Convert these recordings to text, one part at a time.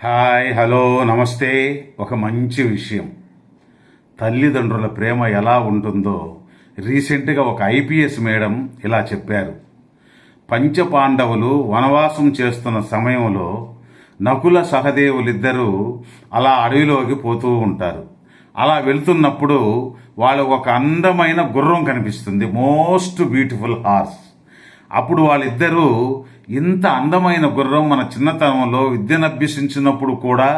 Hi, hello, నమస్తే. ఒక మంచి విషయం. తల్లిదండ్రుల ప్రేమ ఎలా ఉంటుందో రీసెంట్గా ఒక ఐపీఎస్ మేడం ఇలా చెప్పారు. పంచపాండవులు వనవాసం చేస్తున్న సమయంలో నకుల సహదేవులిద్దరూ అలా అడవిలోకి పోతూ ఉంటారు. అలా వెళ్తున్నప్పుడు వాళ్ళకు ఒక అందమైన గుర్రం కనిపిస్తుంది, మోస్ట్ బ్యూటిఫుల్ హార్స్. అప్పుడు వాళ్ళిద్దరూ ఇంత అందమైన గుర్రం మన చిన్నతనంలో విద్యను అభ్యసించినప్పుడు కూడా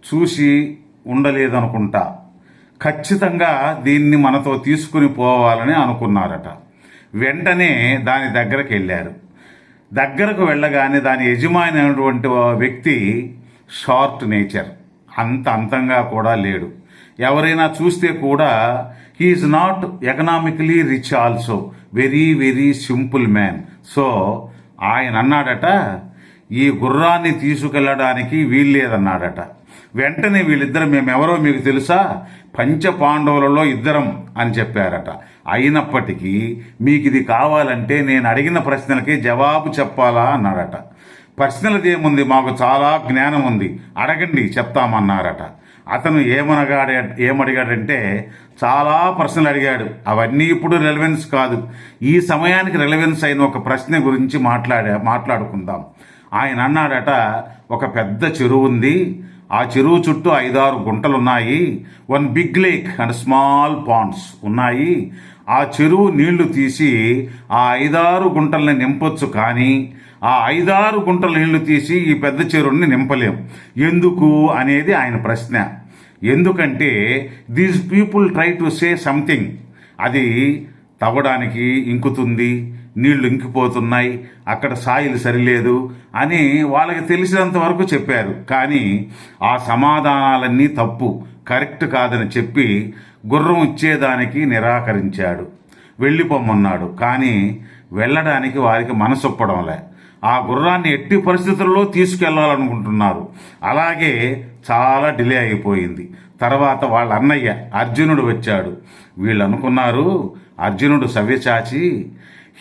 చూసి ఉండలేదనుకుంటా. ఖచ్చితంగా దీన్ని మనతో తీసుకుని పోవాలని అనుకున్నారట. వెంటనే దాని దగ్గరకు వెళ్ళారు. దగ్గరకు వెళ్ళగానే దాని యజమాని అయినటువంటి వ్యక్తి షార్ట్ నేచర్, అంత అంతంగా కూడా లేడు. ఎవరైనా చూస్తే కూడా he is not economically rich, also very very simple man. So ఆయన అన్నాడట, ఈ గుర్రాన్ని తీసుకెళ్ళడానికి వీల్లేదన్నాడట. వెంటనే వీళ్ళిద్దరు, మేమెవరో మీకు తెలుసా, పంచ పాండవులలో ఇద్దరం అని చెప్పారట. అయినప్పటికీ మీకు ఇది కావాలంటే నేను అడిగిన ప్రశ్నలకి జవాబు చెప్పాలా అన్నాడట. ప్రశ్నలది ఏముంది, మాకు చాలా జ్ఞానం ఉంది, అడగండి చెప్తామన్నారట. అతను ఏమడిగాడంటే చాలా ప్రశ్నలు అడిగాడు. అవన్నీ ఇప్పుడు రెలవెన్స్ కాదు. ఈ సమయానికి రెలవెన్స్ అయిన ఒక ప్రశ్న గురించి మాట్లాడుకుందాం. ఆయన అన్నాడట, ఒక పెద్ద చెరువు ఉంది, ఆ చెరువు చుట్టూ 5-6 గుంటలున్నాయి, 1 big lake and small ponds ఉన్నాయి. ఆ చెరువు నీళ్లు తీసి ఆ 5-6 గుంటల్ని నింపొచ్చు, కానీ ఆ 5-6 గుంటల నీళ్లు తీసి ఈ పెద్ద చెరువుని నింపలేం. ఎందుకు అనేది ఆయన ప్రశ్న. ఎందుకంటే these people try to say something, అది తవ్వడానికి ఇంకుతుంది, నీళ్లు ఇంకిపోతున్నాయి, అక్కడ సాయిలు సరిలేదు అని వాళ్ళకి తెలిసినంత వరకు చెప్పారు. కానీ ఆ సమాధానాలన్నీ తప్పు, కరెక్ట్ కాదని చెప్పి గుర్రం ఇచ్చేదానికి నిరాకరించాడు. వెళ్ళిపోమన్నాడు. కానీ వెళ్ళడానికి వారికి మనసొప్పడంలే. ఆ గుర్రాన్ని ఎట్టి పరిస్థితుల్లో తీసుకెళ్లాలనుకుంటున్నారు. అలాగే చాలా డిలే అయిపోయింది. తర్వాత వాళ్ళ అన్నయ్య అర్జునుడు వచ్చాడు. వీళ్ళు అనుకున్నారు, అర్జునుడు సవ్యచాచి,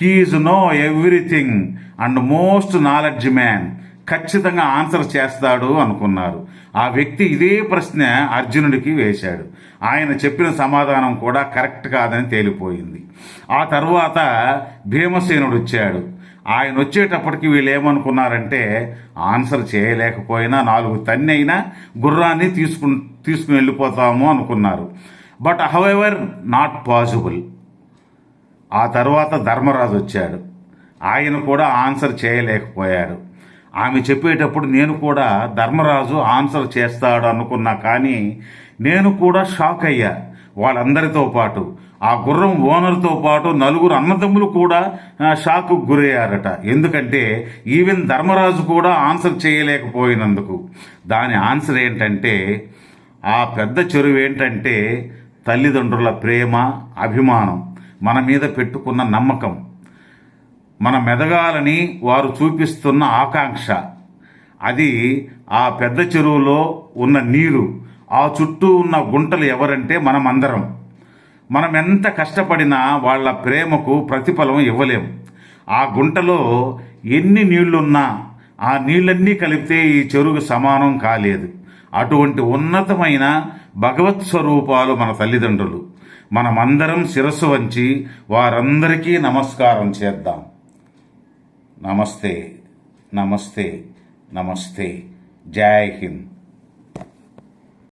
he is know everything and most knowledge man, ఖచ్చితంగా ఆన్సర్ చేస్తాడు అనుకున్నారు. ఆ వ్యక్తి ఇదే ప్రశ్న అర్జునుడికి వేశాడు. ఆయన చెప్పిన సమాధానం కూడా కరెక్ట్ కాదని తేలిపోయింది. ఆ తర్వాత భీమసేనుడు వచ్చాడు. ఆయన వచ్చేటప్పటికి వీళ్ళు ఏమనుకున్నారంటే, ఆన్సర్ చేయలేకపోయినా 4 తన్ని అయినా గుర్రాన్ని తీసుకుని వెళ్ళిపోతాము అనుకున్నారు. But however not possible. ఆ తర్వాత ధర్మరాజు వచ్చాడు. ఆయన కూడా ఆన్సర్ చేయలేకపోయాడు. ఆమె చెప్పేటప్పుడు నేను కూడా ధర్మరాజు ఆన్సర్ చేస్తాడు అనుకున్నా, కానీ నేను కూడా షాక్ అయ్యా. వాళ్ళందరితో పాటు ఆ గుర్రం ఓనర్తో పాటు 4 అన్నదమ్ములు కూడా షాకు గురయ్యారట. ఎందుకంటే ఈవెన్ ధర్మరాజు కూడా ఆన్సర్ చేయలేకపోయినందుకు. దాని ఆన్సర్ ఏంటంటే, ఆ పెద్ద చెరువు ఏంటంటే తల్లిదండ్రుల ప్రేమ, అభిమానం, మన మీద పెట్టుకున్న నమ్మకం, మన మెదగాలని వారు చూపిస్తున్న ఆకాంక్ష. అది ఆ పెద్ద చెరువులో ఉన్న నీరు, ఆ చుట్టూ ఉన్న గుంటలు ఎవరంటే మనమందరం. మనం ఎంత కష్టపడినా వాళ్ళ ప్రేమకు ప్రతిఫలం ఇవ్వలేం. ఆ గుంటలో ఎన్ని నీళ్లున్నా ఆ నీళ్ళన్నీ కలిపితే ఈ చెరువుకు సమానం కాలేదు. అటువంటి ఉన్నతమైన భగవత్ స్వరూపాలు మన తల్లిదండ్రులు. మనమందరం శిరస్సు వంచి వారందరికీ నమస్కారం చేద్దాం. నమస్తే, నమస్తే, నమస్తే. జై హింద్.